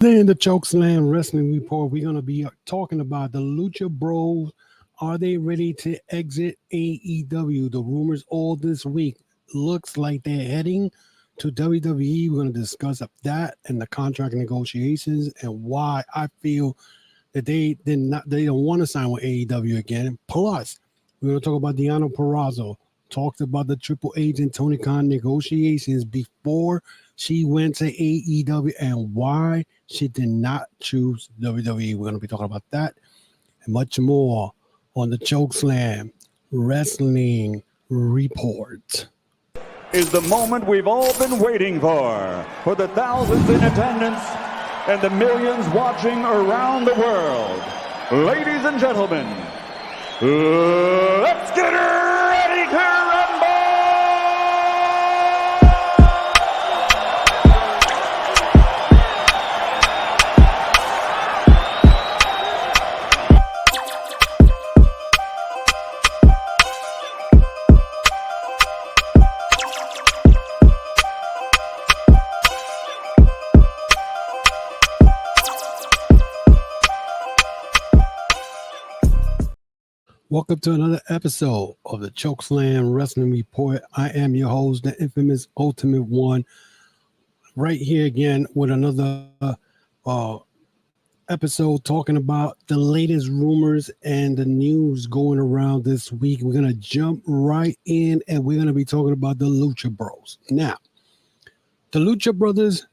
Then the Chokeslam Wrestling Report, we're going to be talking about the Lucha Bros. Are they ready to exit AEW? The rumors all this week looks like they're heading to WWE. We're going to discuss that and the contract negotiations and why I feel that they don't want to sign with AEW again. Plus, we're going to talk about Deonna Purrazzo. Talked about the Triple H and Tony Khan negotiations before she went to AEW and why she did not choose WWE. We're going to be talking about that and much more on the Chokeslam Wrestling Report. Is the moment we've all been waiting for the thousands in attendance and the millions watching around the world. Ladies and gentlemen, let's get ready to rumble! Welcome to another episode of the Chokeslam Wrestling Report. I am your host, the infamous Ultimate One, right here again with another episode talking about the latest rumors and the news going around this week. We're going to jump right in and we're going to be talking about the Lucha Bros. Now, the Lucha Brothers,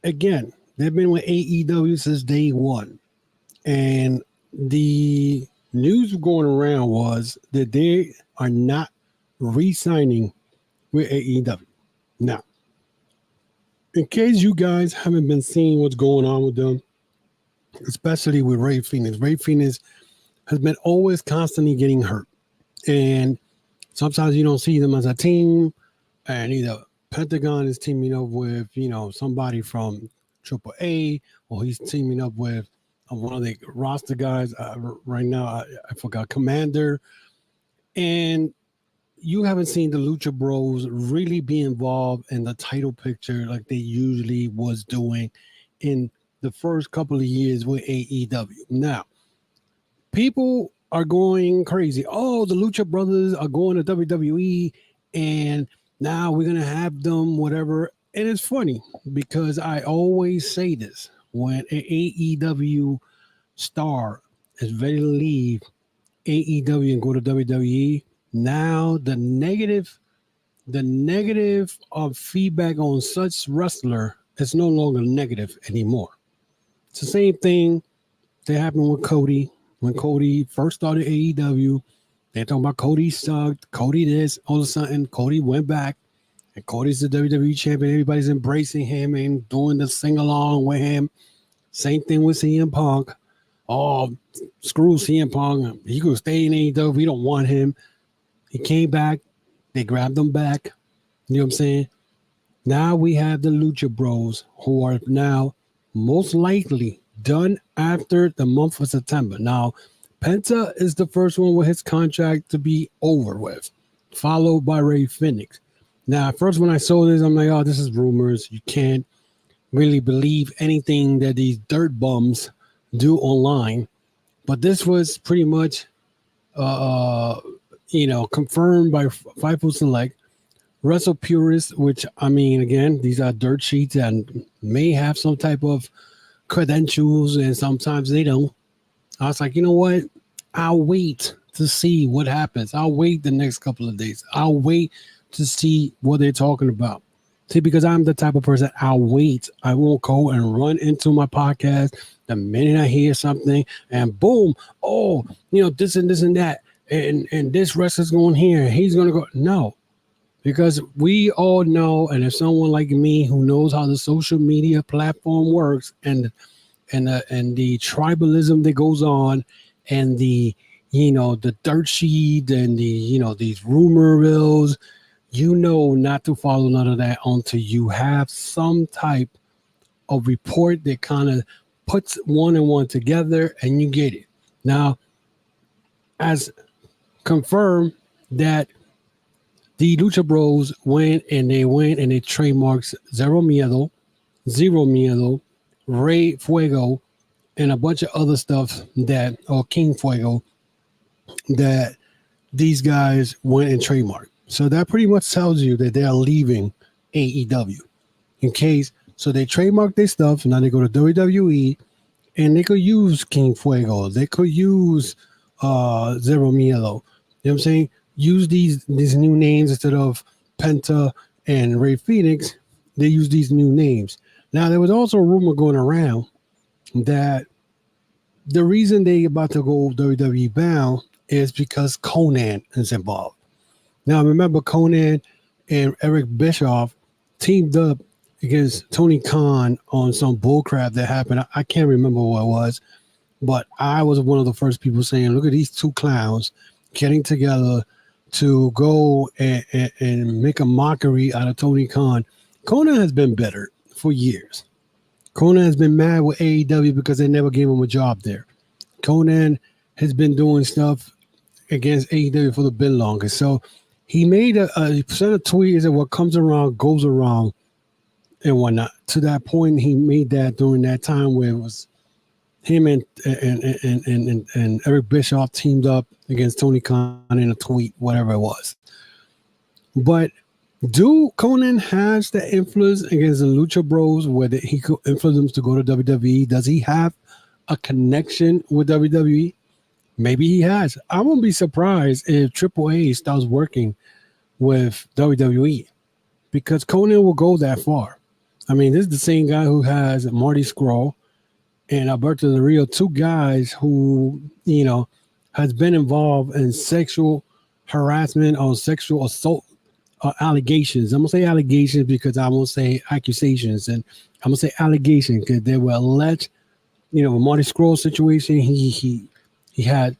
again, they've been with AEW since day one. And the news going around was that they are not re-signing with AEW. Now, in case you guys haven't been seeing what's going on with them, especially with Rey Fénix has been always constantly getting hurt. And sometimes you don't see them as a team, and either Pentagon is teaming up with, somebody from AAA, or he's teaming up with one of the roster guys right now. I forgot, Commander. And you haven't seen the Lucha Bros really be involved in the title picture like they usually was doing in the first couple of years with AEW. Now, people are going crazy. Oh, the Lucha Brothers are going to WWE, and now we're going to have them, whatever. And it's funny because I always say this. When an AEW star is ready to leave AEW and go to WWE, now the negative of feedback on such wrestler is no longer negative anymore. It's the same thing that happened with Cody. When Cody first started AEW, they're talking about Cody sucked, Cody this, all of a sudden Cody went back. And Cody's the WWE champion. Everybody's embracing him and doing the sing-along with him. Same thing with CM Punk. Oh, screw CM Punk. He could stay in AEW. We don't want him. He came back. They grabbed him back. You know what I'm saying? Now we have the Lucha Bros, who are now most likely done after the month of September. Now, Penta is the first one with his contract to be over with, followed by Rey Fénix. Now, at first when I saw this, I'm like, oh, this is rumors. You can't really believe anything that these dirt bums do online. But this was pretty much, confirmed by Fightful Select. Wrestle Purists, which, I mean, again, these are dirt sheets and may have some type of credentials, and sometimes they don't. I was like, you know what? I'll wait to see what happens. I'll wait the next couple of days. I'll wait to see what they're talking about. See, because I'm the type of person, I'll wait. I won't go and run into my podcast the minute I hear something and boom, oh, this and this and that. And this wrestler's going here. He's going to go. No, because we all know, and if someone like me who knows how the social media platform works and the tribalism that goes on and the dirt sheet and these rumor mills, not to follow none of that until you have some type of report that kind of puts one and one together and you get it. Now, as confirmed that the Lucha Bros went and they trademarked Zero Miedo, Rey Fuego, and a bunch of other stuff or King Fuego, that these guys went and trademarked. So that pretty much tells you that they are leaving AEW. So they trademark their stuff. Now they go to WWE, and they could use King Fuego. They could use Zero Miedo. You know what I'm saying? Use these new names instead of Penta and Rey Fenix. They use these new names. Now, there was also a rumor going around that the reason they about to go WWE bound is because Konnan is involved. Now, remember, Konnan and Eric Bischoff teamed up against Tony Khan on some bullcrap that happened. I can't remember what it was, but I was one of the first people saying, look at these two clowns getting together to go and make a mockery out of Tony Khan. Konnan has been bitter for years. Konnan has been mad with AEW because they never gave him a job there. Konnan has been doing stuff against AEW for the bit longer. So he made he sent a tweet and said, what comes around goes around and whatnot. To that point, he made that during that time where it was him and Eric Bischoff teamed up against Tony Khan in a tweet, whatever it was. But do Konnan has the influence against the Lucha Bros where he could influence them to go to WWE? Does he have a connection with WWE? Maybe he has. I won't be surprised if AAA starts working with WWE because Konnan will go that far. I mean, this is the same guy who has Marty Scurll and Alberto Del Rio, two guys who, has been involved in sexual harassment or sexual assault allegations. I'm going to say allegations because I won't say accusations. And I'm going to say allegations because they were alleged, Marty Scurll situation. He had,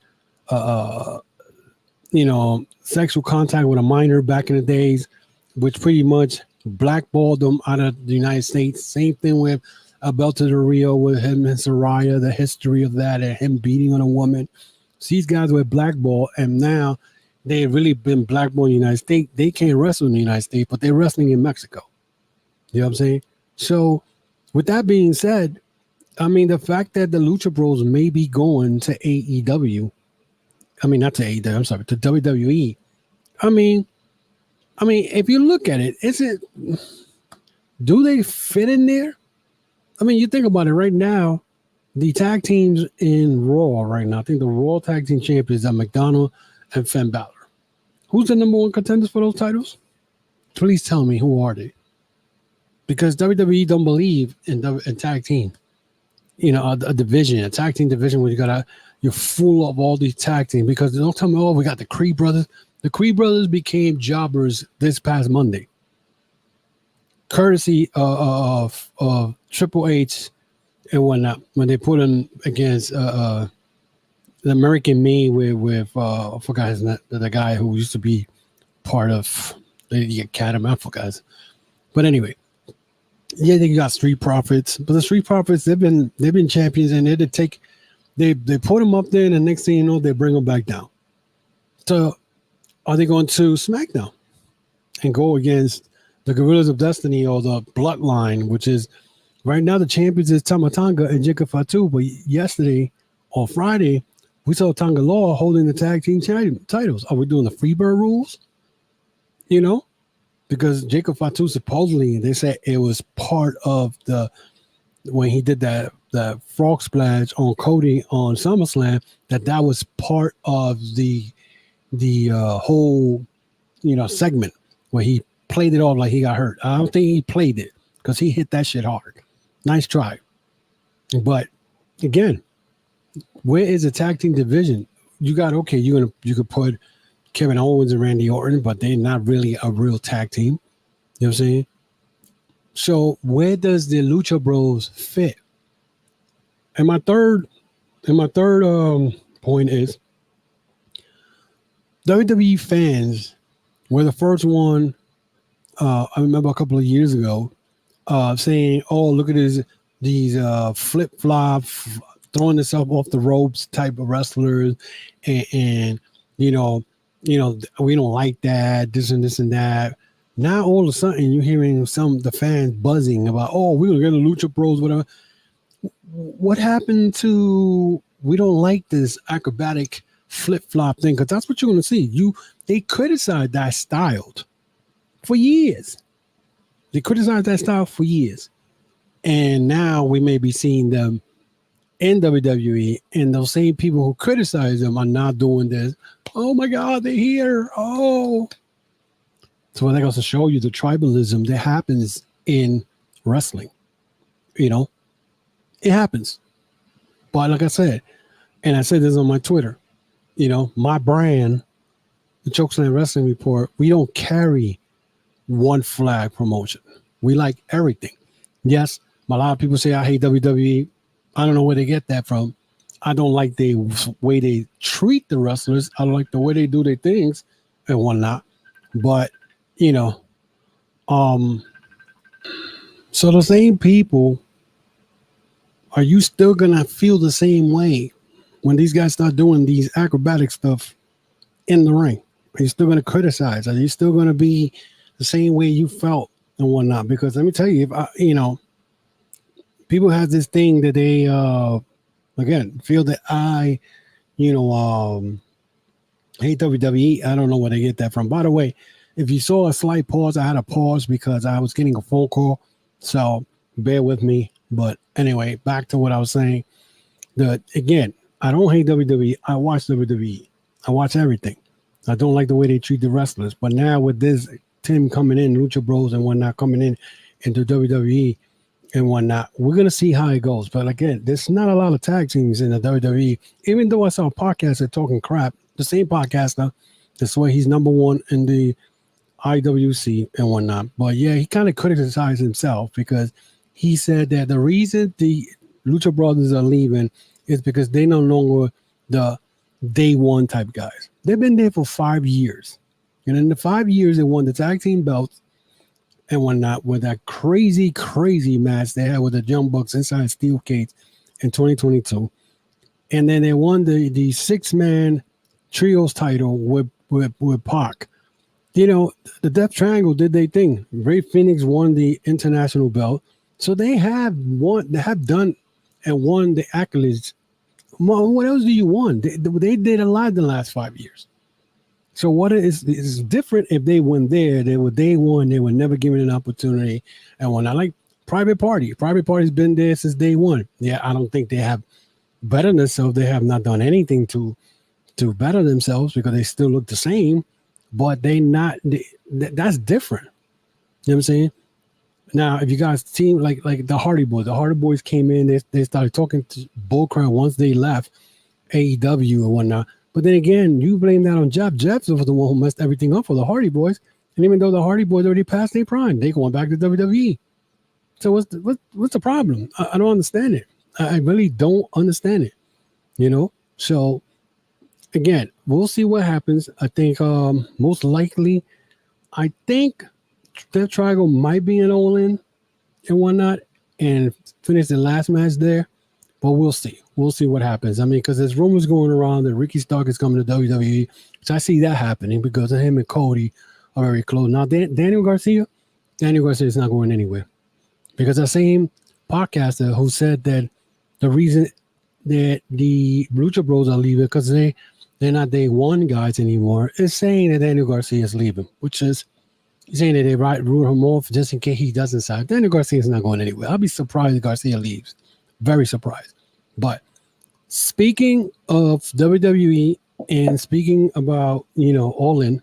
sexual contact with a minor back in the days, which pretty much blackballed them out of the United States. Same thing with Alberto Del Rio with him and Soraya, the history of that and him beating on a woman. So these guys were blackballed, and now they've really been blackballed in the United States. They can't wrestle in the United States, but they're wrestling in Mexico. You know what I'm saying? So with that being said, I mean, the fact that the Lucha Bros may be going to AEW, not to AEW, I'm sorry, to WWE. I mean, if you look at it, do they fit in there? I mean, you think about it right now, the tag teams in Raw right now, I think the Raw tag team champions are McDonald and Finn Balor. Who's the number one contenders for those titles? Please tell me, who are they? Because WWE don't believe in tag team. A division, a tag team division where you're full of all these tag teams, because don't tell me, we got the Creed brothers. The Creed brothers became jobbers this past Monday, courtesy of Triple H and whatnot, when they put him against the American Me with I forgot his name, the guy who used to be part of the Academy. I forgot. But anyway, yeah, they got Street Profits, but the Street Profits they've been champions, and they put them up there, and the next thing you know, they bring them back down. So are they going to SmackDown and go against the Gorillas of Destiny or the Bloodline, which is right now the champions is Tama Tonga and Jika Fatu, but yesterday or Friday we saw Tonga Law holding the tag team titles. Are we doing the Freebird rules? Because Jacob Fatu supposedly, they said it was part of when he did that frog splash on Cody on SummerSlam, that was part of the whole segment where he played it off like he got hurt. I don't think he played it because he hit that shit hard. Nice try. But again, where is the tag team division? You could put Kevin Owens and Randy Orton, but they're not really a real tag team. You know what I'm saying? So where does the Lucha Bros fit? And my third point is WWE fans were the first one. I remember a couple of years ago saying, "Oh, look at these flip-flop, throwing themselves off the ropes type of wrestlers, and we don't like that, this and that." Now all of a sudden you're hearing the fans buzzing about, "Oh, we're gonna get the Lucha Bros," whatever. What happened to we don't like this acrobatic flip-flop thing? Because that's what you're going to see. They criticized that style for years. They criticized that style for years. And now we may be seeing them in WWE, and those same people who criticize them are not doing this. Oh my God, they're here. Oh. So I think also show you the tribalism that happens in wrestling. You know, it happens. But like I said, and I said this on my Twitter, you know, my brand, the Chokeslam Wrestling Report, we don't carry one flag promotion. We like everything. Yes, a lot of people say I hate WWE. I don't know where they get that from. I don't like the way they treat the wrestlers. I don't like the way they do their things and whatnot. But, you know, so the same people, are you still going to feel the same way when these guys start doing these acrobatic stuff in the ring? Are you still going to criticize? Are you still going to be the same way you felt and whatnot? Because let me tell you, people have this thing that they, again, feel that I, hate WWE. I don't know where they get that from. By the way, if you saw a slight pause, I had a pause because I was getting a phone call. So bear with me. But anyway, back to what I was saying. Again, I don't hate WWE. I watch WWE. I watch everything. I don't like the way they treat the wrestlers. But now with this Tim coming in, Lucha Bros and whatnot coming in into WWE and whatnot, we're going to see how it goes. But again, there's not a lot of tag teams in the WWE. Even though I saw a podcaster talking crap, the same podcaster, that's why he's number one in the IWC and whatnot. But yeah, he kind of criticized himself because he said that the reason the Lucha Brothers are leaving is because they no longer the day one type guys. They've been there for 5 years. And in the 5 years, they won the tag team belts and whatnot with that crazy, crazy match they had with the Young Bucks inside Steel Cage in 2022. And then they won the 6-man trios title with Pac. You know, the Death Triangle did their thing. Ray Phoenix won the international belt. So they have done and won the accolades. What else do you want? They did a lot in the last 5 years. So what is different if they went there? They were day one. They were never given an opportunity and whatnot. Like Private Party. Private Party's been there since day one. Yeah, I don't think they have bettered themselves. They have not done anything to better themselves because they still look the same. But that's different. You know what I'm saying? Now, if you guys team like the Hardy Boys came in, they started talking to bullcrap once they left AEW and whatnot. But then again, you blame that on Jeff. Jeff was the one who messed everything up for the Hardy Boys. And even though the Hardy Boys already passed their prime, they going back to WWE. So what's the problem? I don't understand it. I really don't understand it. You know? So again, we'll see what happens. I think most likely, I think Death Triangle might be an all-in and whatnot and finish the last match there. But we'll see. We'll see what happens. I mean, because there's rumors going around that Ricky Stark is coming to WWE. So I see that happening because of him and Cody are very close. Now, Daniel Garcia is not going anywhere. Because that same podcaster who said that the reason that the Lucha Bros are leaving because they're not day one guys anymore is saying that Daniel Garcia is leaving, which is saying that they rule him off just in case he doesn't sign. Daniel Garcia is not going anywhere. I'll be surprised if Garcia leaves. Very surprised. But speaking of WWE and speaking about, All In,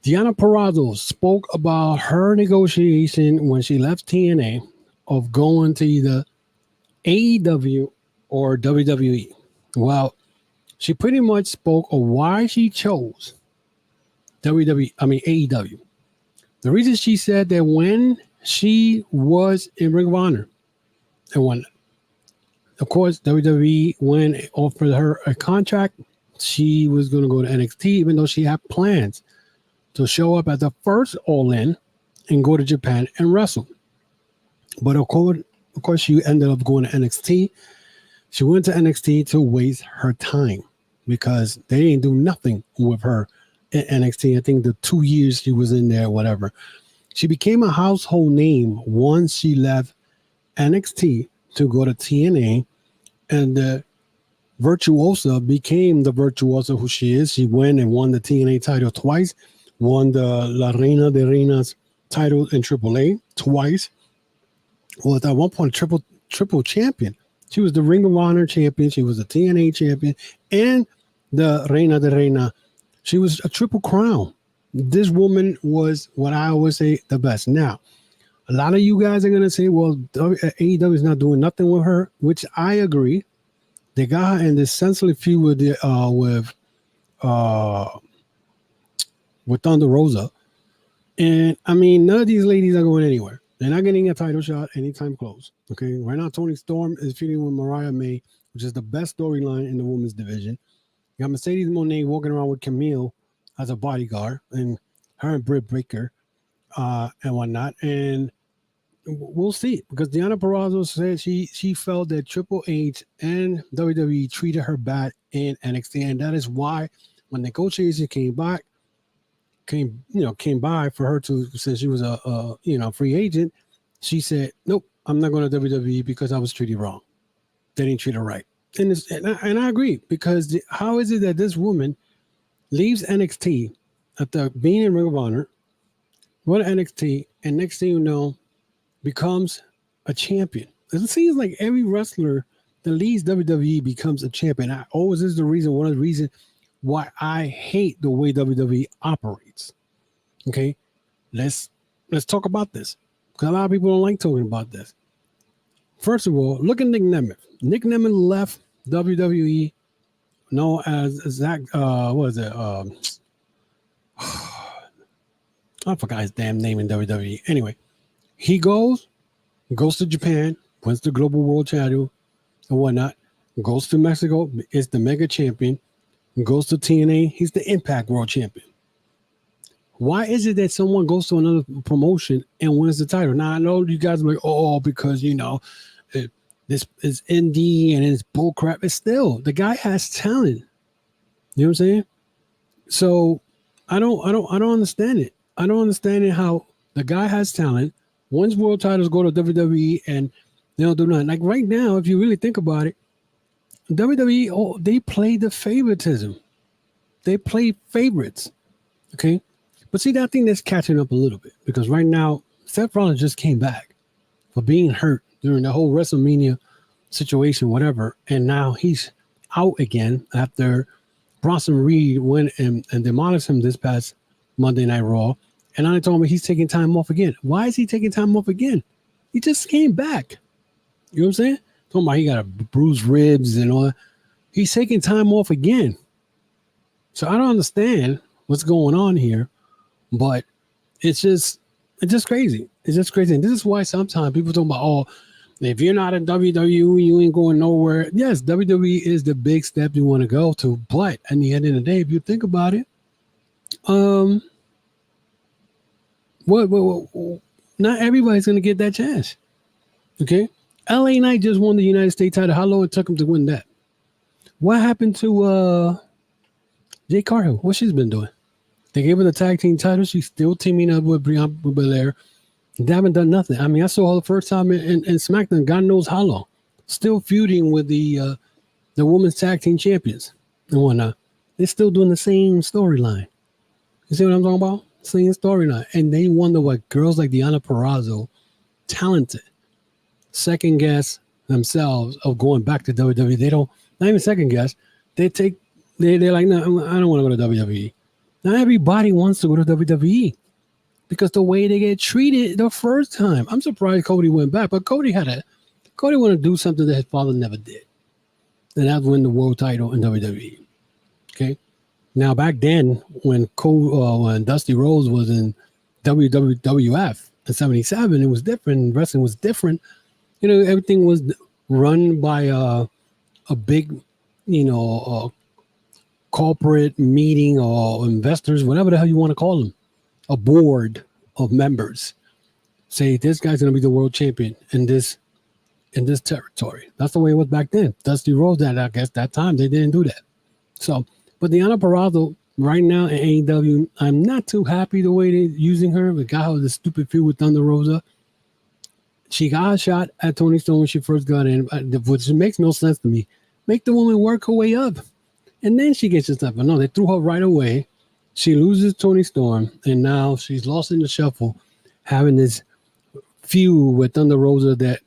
Deonna Purrazzo spoke about her negotiation when she left TNA of going to either AEW or WWE. Well, she pretty much spoke of why she chose AEW. The reason she said that when she was in Ring of Honor and when, of course, WWE, when it offered her a contract, she was going to go to NXT, even though she had plans to show up at the first All In and go to Japan and wrestle. But of course, she ended up going to NXT. She went to NXT to waste her time because they didn't do nothing with her in NXT. I think the 2 years she was in there, whatever. She became a household name once she left NXT to go to TNA, and the Virtuosa became the Virtuosa who she is. She went and won the TNA title twice, won the La Reina de Reinas title in AAA twice. Well, at one point, triple champion. She was the Ring of Honor champion. She was the TNA champion and the Reina de Reina. She was a triple crown. This woman was what I always say the best. Now, a lot of you guys are gonna say, "Well, AEW is not doing nothing with her," which I agree. They got her in this senseless feud with Thunder Rosa, and I mean, none of these ladies are going anywhere. They're not getting a title shot anytime close. Okay, right now Toni Storm is feuding with Mariah May, which is the best storyline in the women's division. You got Mercedes Moné walking around with Camille as a bodyguard, and her and Britt Baker and whatnot. And we'll see, because Deonna Purrazzo said she felt that Triple H and WWE treated her bad in NXT, and that is why when negotiations came by for her to, since she was a free agent, she said, "Nope, I'm not going to WWE because I was treated wrong. They didn't treat her right." And I agree, because how is it that this woman leaves NXT after being in Ring of Honor, go to NXT, and next thing you know, becomes a champion? It seems like every wrestler that leaves WWE becomes a champion. One of the reasons why I hate the way WWE operates. Okay, let's talk about this, because a lot of people don't like talking about this. First of all, look at Nick Nemeth. Nick Nemeth left WWE, known as Zach. What is it? I forgot his damn name in WWE. Anyway, he goes to Japan, wins the Global World Title and whatnot, goes to Mexico, is the Mega Champion, goes to TNA, he's the Impact World Champion. Why is it that someone goes to another promotion and wins the title? Now, I know you guys are like, "Oh, because, this is indie and it's bullcrap." It's still, the guy has talent. You know what I'm saying? So I don't understand it. I don't understand it, how the guy has talent, wins world titles, go to WWE, and they don't do nothing. Like right now, if you really think about it, WWE, they play the favoritism. They play favorites. Okay? But see, I think that's catching up a little bit, because right now, Seth Rollins just came back for being hurt during the whole WrestleMania situation, whatever, and now he's out again after Bronson Reed went and demolished him this past Monday Night Raw. And now they told me he's taking time off again. Why is he taking time off again? He just came back. You know what I'm saying? Talking about he got a bruised ribs and all that. He's taking time off again. So I don't understand what's going on here, but it's just crazy. It's just crazy. And this is why sometimes people talk about, "Oh, if you're not in WWE, you ain't going nowhere." Yes, WWE is the big step you want to go to, but at the end of the day, if you think about it, not everybody's going to get that chance. Okay? LA Knight just won the United States title. How long it took him to win that? What happened to Jade Cargill? What she's been doing? They gave her the tag team title. She's still teaming up with Bianca Belair. They haven't done nothing. I mean, I saw her the first time in SmackDown, God knows how long. Still feuding with the women's tag team champions and whatnot. They're still doing the same storyline. You see what I'm talking about? Same storyline. And they wonder what girls like Deonna Purrazzo, talented, second guess themselves of going back to WWE. They don't, not even second guess. They're like, "No, I don't want to go to WWE." Not everybody wants to go to WWE, because the way they get treated the first time. I'm surprised Cody went back, but Cody wanted to do something that his father never did, and that's win the world title in WWE. Okay, now back then when Dusty Rhodes was in WWF in '77, it was different. Wrestling was different. Everything was run by a big, corporate meeting or investors, whatever the hell you want to call them, a board of members say this guy's going to be the world champion in this territory. That's the way it was back then. Dusty Rhodes, I guess that time they didn't do that. So, but Deonna Purrazzo right now in AEW, I'm not too happy the way they're using her. We got her the stupid feud with Thunder Rosa. she got a shot at Toni Storm when she first got in, which makes no sense to me. Make the woman work her way up, and then she gets your stuff. But no, they threw her right away. She loses Toni Storm, and now she's lost in the shuffle, having this feud with Thunder Rosa that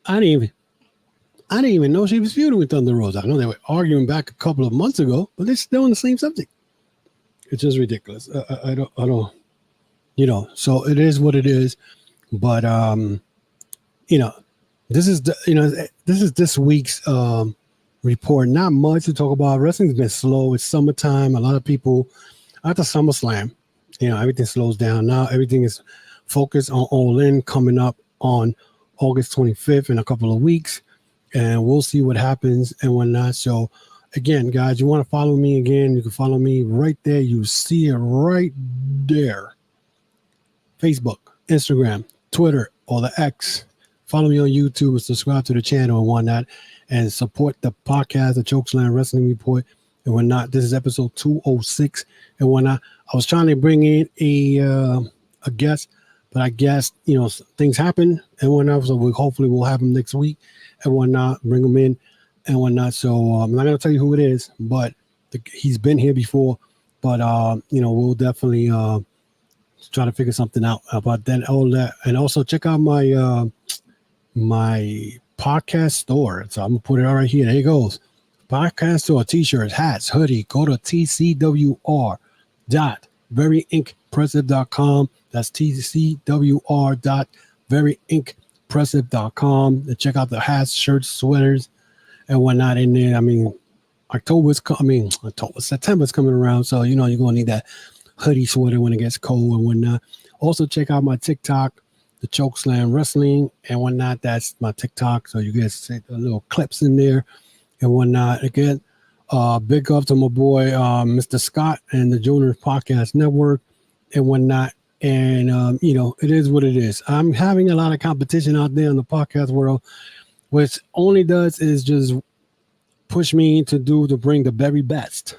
I didn't even know she was feuding with Thunder Rosa. I know they were arguing back a couple of months ago, but they're still on the same subject. It's just ridiculous. I don't, you know. So it is what it is. But you know, this is this week's report. Not much to talk about. Wrestling's been slow. It's summertime. A lot of people after SummerSlam, you know, everything slows down. Now everything is focused on All In coming up on August 25th in a couple of weeks, and we'll see what happens and whatnot. So again, guys, you want to follow me again, you can follow me right there. You see it right there. Facebook, Instagram, Twitter, or the X. Follow me on YouTube and subscribe to the channel and whatnot, and support the podcast, the Chokeslam Wrestling Report and whatnot. This is episode 206 and whatnot. I was trying to bring in a guest, but I guess, you know, things happen and whatnot. So hopefully we'll have him next week and whatnot, bring him in and whatnot. So I'm not going to tell you who it is, but he's been here before. But, you know, we'll definitely try to figure something out about that, all that. And also check out my my podcast store. So I'm going to put it all right here. There it goes. Podcast store, t-shirts, hats, hoodie. Go to tcwr.veryinkpressive.com. That's tcwr.veryinkpressive.com. And check out the hats, shirts, sweaters, and whatnot in there. I mean, September's coming around, so you know you're gonna need that hoodie, sweater when it gets cold and whatnot. Also check out my TikTok, the Chokeslam Wrestling and whatnot. That's my TikTok, so you guys see the little clips in there and whatnot. Again, big up to my boy Mr. Scott and the Junior Podcast Network and whatnot. And you know, it is what it is. I'm having a lot of competition out there in the podcast world, which only does is just push me to bring the very best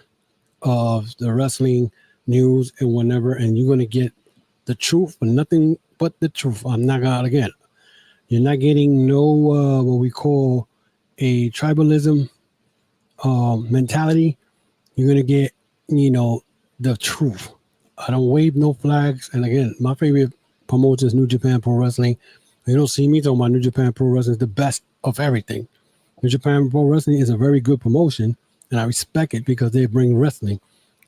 of the wrestling news and whatever. And you're gonna get the truth, but nothing but the truth. I'm not gonna, again, you're not getting no what we call a tribalism mentality. You're gonna get, you know, the truth. I don't wave no flags. And again, my favorite promoter is New Japan Pro Wrestling. You don't see me talking about New Japan Pro Wrestling is the best of everything. New Japan Pro Wrestling is a very good promotion, and I respect it because they bring wrestling.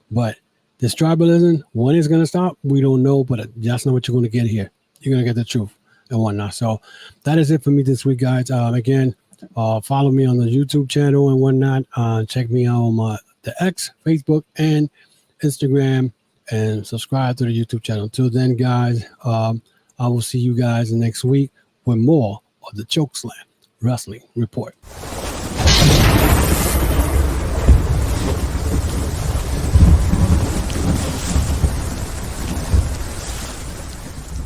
But this tribalism, when it's going to stop, we don't know, but that's not what you're going to get here. You're going to get the truth and whatnot. So that is it for me this week, guys. Again, follow me on the YouTube channel and whatnot. Check me out on the X, Facebook, and Instagram, and subscribe to the YouTube channel. Until then, guys, I will see you guys next week with more of the Chokeslam Wrestling Report.